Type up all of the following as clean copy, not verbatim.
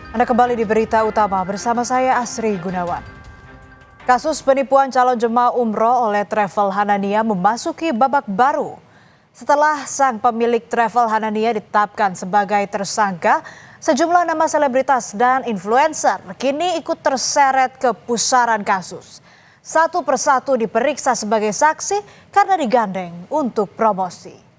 Anda kembali di berita utama bersama saya Asri Gunawan. Kasus penipuan calon jemaah umroh oleh Travel Hanania memasuki babak baru. Setelah sang pemilik Travel Hanania ditetapkan sebagai tersangka, sejumlah nama selebritas dan influencer kini ikut terseret ke pusaran kasus. Satu persatu diperiksa sebagai saksi karena digandeng untuk promosi.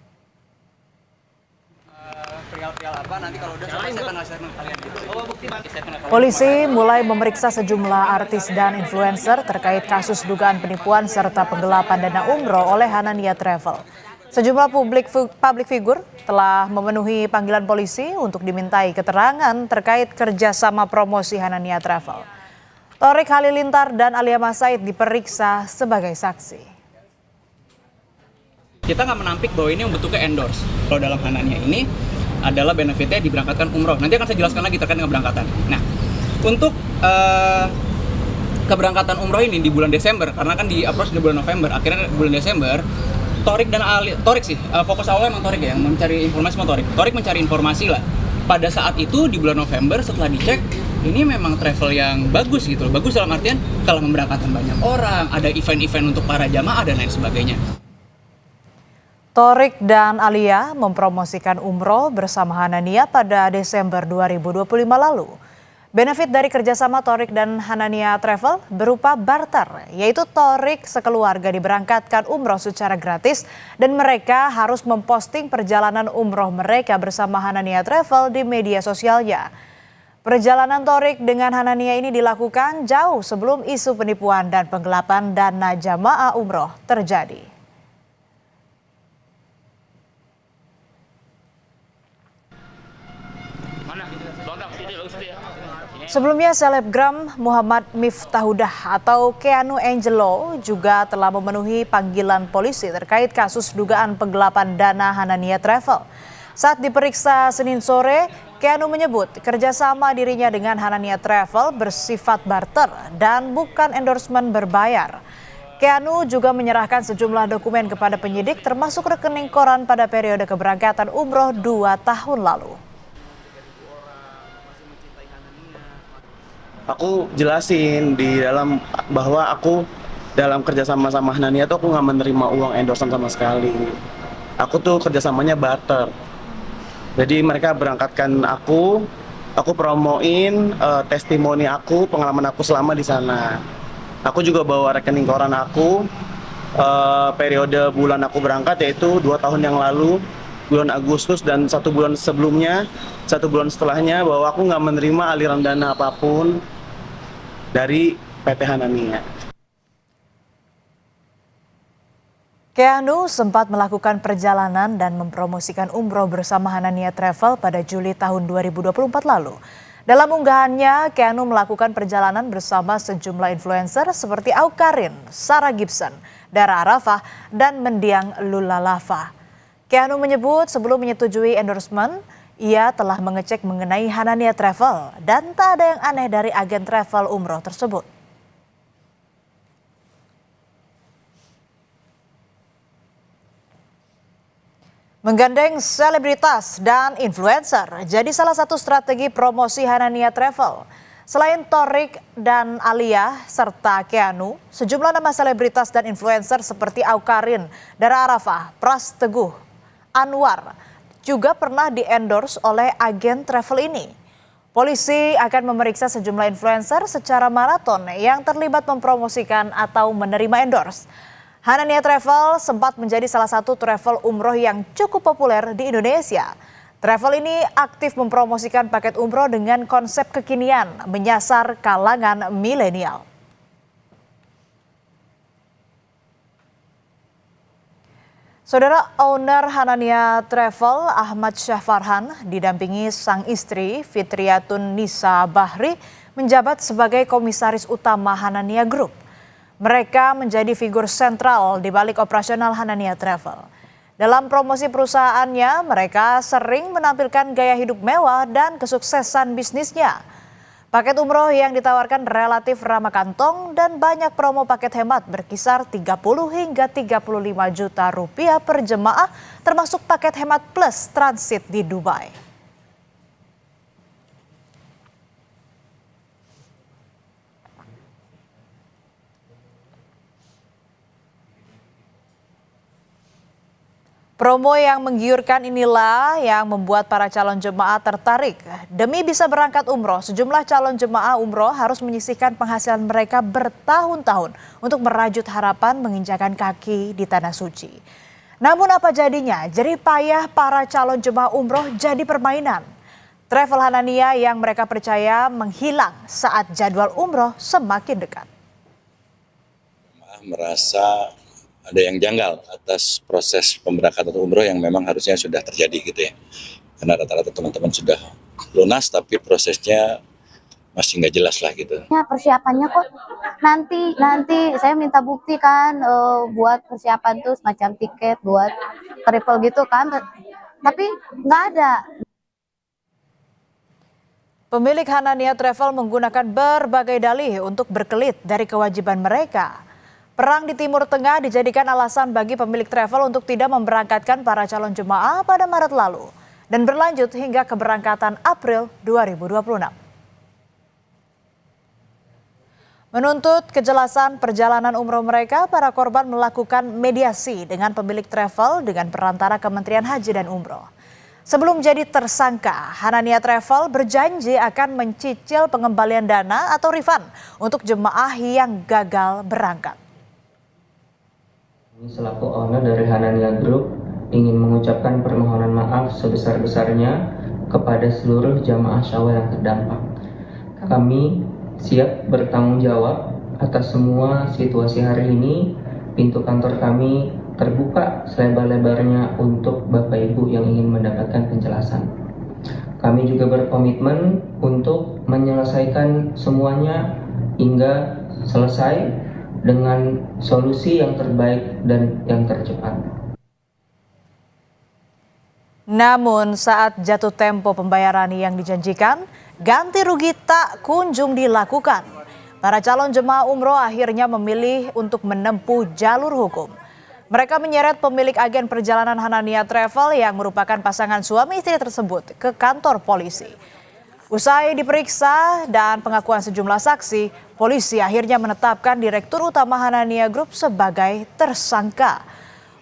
Polisi mulai memeriksa sejumlah artis dan influencer terkait kasus dugaan penipuan serta penggelapan dana umroh oleh Hanania Travel. Sejumlah publik figur telah memenuhi panggilan polisi untuk dimintai keterangan terkait kerjasama promosi Hanania Travel. Thorik Halilintar dan Alia Mas Said diperiksa sebagai saksi. Kita nggak menampik bahwa ini bentuknya endorse. Kalau dalam Hanania ini adalah benefitnya diberangkatkan umroh. Nanti akan saya jelaskan lagi terkait dengan keberangkatan. Nah, untuk keberangkatan umroh ini di bulan Desember, karena kan di approach di bulan November, akhirnya bulan Desember, Thorik dan Thorik sih, fokus awalnya emang Thorik ya, yang mencari informasi sama Thorik. Thorik mencari informasi lah. Pada saat itu di bulan November setelah dicek, ini memang travel yang bagus gitu loh. Bagus dalam artian kalau memberangkatkan banyak orang, ada event-event untuk para jamaah dan lain sebagainya. Thorik dan Alia mempromosikan umroh bersama Hanania pada Desember 2025 lalu. Benefit dari kerjasama Thorik dan Hanania Travel berupa barter, yaitu Thorik sekeluarga diberangkatkan umroh secara gratis dan mereka harus memposting perjalanan umroh mereka bersama Hanania Travel di media sosialnya. Perjalanan Thorik dengan Hanania ini dilakukan jauh sebelum isu penipuan dan penggelapan dana jamaah umroh terjadi. Sebelumnya selebgram Muhammad Miftahudah atau Keanu Angelo juga telah memenuhi panggilan polisi terkait kasus dugaan penggelapan dana Hanania Travel. Saat diperiksa Senin sore, Keanu menyebut kerjasama dirinya dengan Hanania Travel bersifat barter dan bukan endorsement berbayar. Keanu juga menyerahkan sejumlah dokumen kepada penyidik termasuk rekening koran pada periode keberangkatan umroh 2 tahun lalu. Aku jelasin di dalam bahwa aku dalam kerjasama sama Hanania tuh aku nggak menerima uang endorsement sama sekali. Aku tuh kerjasamanya barter. Jadi mereka berangkatkan aku promoin testimoni aku, pengalaman aku selama di sana. Aku juga bawa rekening koran aku periode bulan aku berangkat yaitu 2 tahun yang lalu, bulan Agustus dan 1 bulan sebelumnya, 1 bulan setelahnya bahwa aku nggak menerima aliran dana apapun dari PT Hanania. Keanu sempat melakukan perjalanan dan mempromosikan umroh bersama Hanania Travel pada Juli tahun 2024 lalu. Dalam unggahannya, Keanu melakukan perjalanan bersama sejumlah influencer seperti Aukarin, Sarah Gibson, Dara Arafah, dan Mendiang Lulalava. Keanu menyebut sebelum menyetujui endorsement, ia telah mengecek mengenai Hanania Travel dan tak ada yang aneh dari agen travel umroh tersebut. Menggandeng selebritas dan influencer jadi salah satu strategi promosi Hanania Travel. Selain Thorik dan Alia serta Keanu, sejumlah nama selebritas dan influencer seperti Aukarin, Dara Arafah, Pras Teguh, Anwar juga pernah di-endorse oleh agen travel ini. Polisi akan memeriksa sejumlah influencer secara maraton yang terlibat mempromosikan atau menerima endorse. Hanania Travel sempat menjadi salah satu travel umroh yang cukup populer di Indonesia. Travel ini aktif mempromosikan paket umroh dengan konsep kekinian, menyasar kalangan milenial. Saudara owner Hanania Travel Ahmad Syahfarhan didampingi sang istri Fitriatun Nisa Bahri menjabat sebagai komisaris utama Hanania Group. Mereka menjadi figur sentral di balik operasional Hanania Travel. Dalam promosi perusahaannya, mereka sering menampilkan gaya hidup mewah dan kesuksesan bisnisnya. Paket umroh yang ditawarkan relatif ramah kantong dan banyak promo paket hemat berkisar 30 hingga 35 juta rupiah per jemaah, termasuk paket hemat plus transit di Dubai. Promo yang menggiurkan inilah yang membuat para calon jemaah tertarik. Demi bisa berangkat umroh, sejumlah calon jemaah umroh harus menyisihkan penghasilan mereka bertahun-tahun untuk merajut harapan menginjakan kaki di tanah suci. Namun apa jadinya? Jerih payah para calon jemaah umroh jadi permainan. Travel Hanania yang mereka percaya menghilang saat jadwal umroh semakin dekat. Merasa ada yang janggal atas proses pemberangkatan umroh yang memang harusnya sudah terjadi gitu ya. Karena rata-rata teman-teman sudah lunas tapi prosesnya masih nggak jelas lah gitu. Ya, persiapannya kok nanti saya minta bukti kan buat persiapan tuh semacam tiket buat travel gitu kan. Tapi nggak ada. Pemilik Hanania Travel menggunakan berbagai dalih untuk berkelit dari kewajiban mereka. Perang di Timur Tengah dijadikan alasan bagi pemilik travel untuk tidak memberangkatkan para calon jemaah pada Maret lalu dan berlanjut hingga keberangkatan April 2026. Menuntut kejelasan perjalanan umroh mereka, para korban melakukan mediasi dengan pemilik travel dengan perantara Kementerian Haji dan Umroh. Sebelum jadi tersangka, Hanania Travel berjanji akan mencicil pengembalian dana atau refund untuk jemaah yang gagal berangkat. Selaku owner dari Hanania Group ingin mengucapkan permohonan maaf sebesar-besarnya kepada seluruh jamaah Syawal yang terdampak. Kami siap bertanggung jawab atas semua situasi hari ini. Pintu kantor kami terbuka selebar-lebarnya untuk Bapak Ibu yang ingin mendapatkan penjelasan. Kami juga berkomitmen untuk menyelesaikan semuanya hingga selesai dengan solusi yang terbaik dan yang tercepat. Namun saat jatuh tempo pembayaran yang dijanjikan, ganti rugi tak kunjung dilakukan. Para calon jemaah umroh akhirnya memilih untuk menempuh jalur hukum. Mereka menyeret pemilik agen perjalanan Hanania Travel yang merupakan pasangan suami istri tersebut ke kantor polisi. Usai diperiksa dan pengakuan sejumlah saksi, polisi akhirnya menetapkan Direktur Utama Hanania Group sebagai tersangka.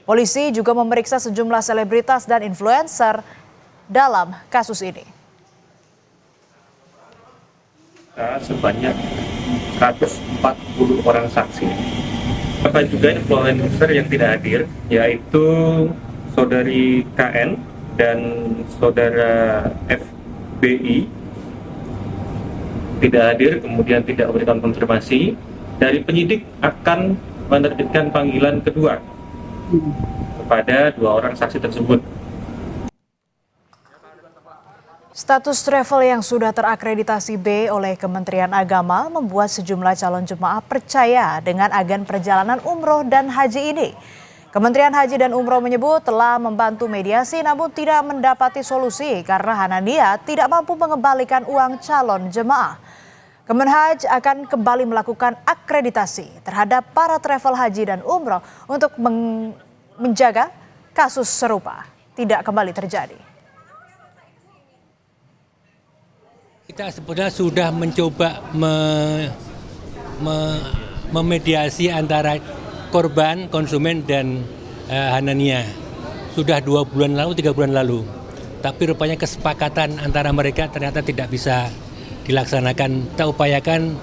Polisi juga memeriksa sejumlah selebritas dan influencer dalam kasus ini. Sebanyak 140 orang saksi. Apa juga influencer yang tidak hadir, yaitu saudari KN dan saudara FBI tidak hadir, kemudian tidak memberikan konfirmasi. Dari penyidik akan menerbitkan panggilan kedua kepada 2 orang saksi tersebut. Status travel yang sudah terakreditasi B oleh Kementerian Agama membuat sejumlah calon jemaah percaya dengan agen perjalanan umroh dan haji ini. Kementerian Haji dan Umroh menyebut telah membantu mediasi namun tidak mendapati solusi karena Hanania tidak mampu mengembalikan uang calon jemaah. Kemenhaj akan kembali melakukan akreditasi terhadap para travel haji dan umroh untuk menjaga kasus serupa tidak kembali terjadi. Kita sebenarnya sudah mencoba memediasi antara korban, konsumen, dan Hanania. Sudah 2 bulan lalu, 3 bulan lalu. Tapi rupanya kesepakatan antara mereka ternyata tidak bisa dilaksanakan. Kita upayakan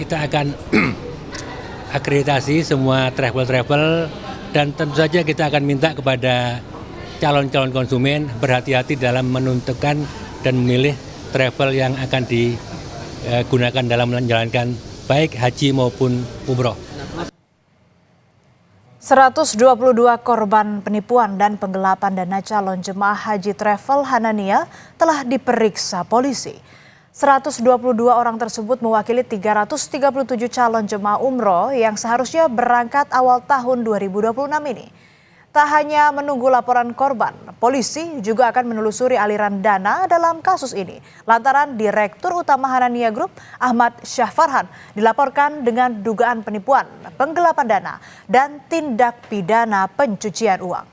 kita akan akreditasi semua travel dan tentu saja kita akan minta kepada calon-calon konsumen berhati-hati dalam menentukan dan memilih travel yang akan digunakan dalam menjalankan baik haji maupun umroh. 122 korban penipuan dan penggelapan dana calon jemaah haji travel Hanania telah diperiksa polisi. 122 orang tersebut mewakili 337 calon jemaah umroh yang seharusnya berangkat awal tahun 2026 ini. Tak hanya menunggu laporan korban, polisi juga akan menelusuri aliran dana dalam kasus ini. Lantaran Direktur Utama Hanania Group, Ahmad Syahfarhan, dilaporkan dengan dugaan penipuan, penggelapan dana, dan tindak pidana pencucian uang.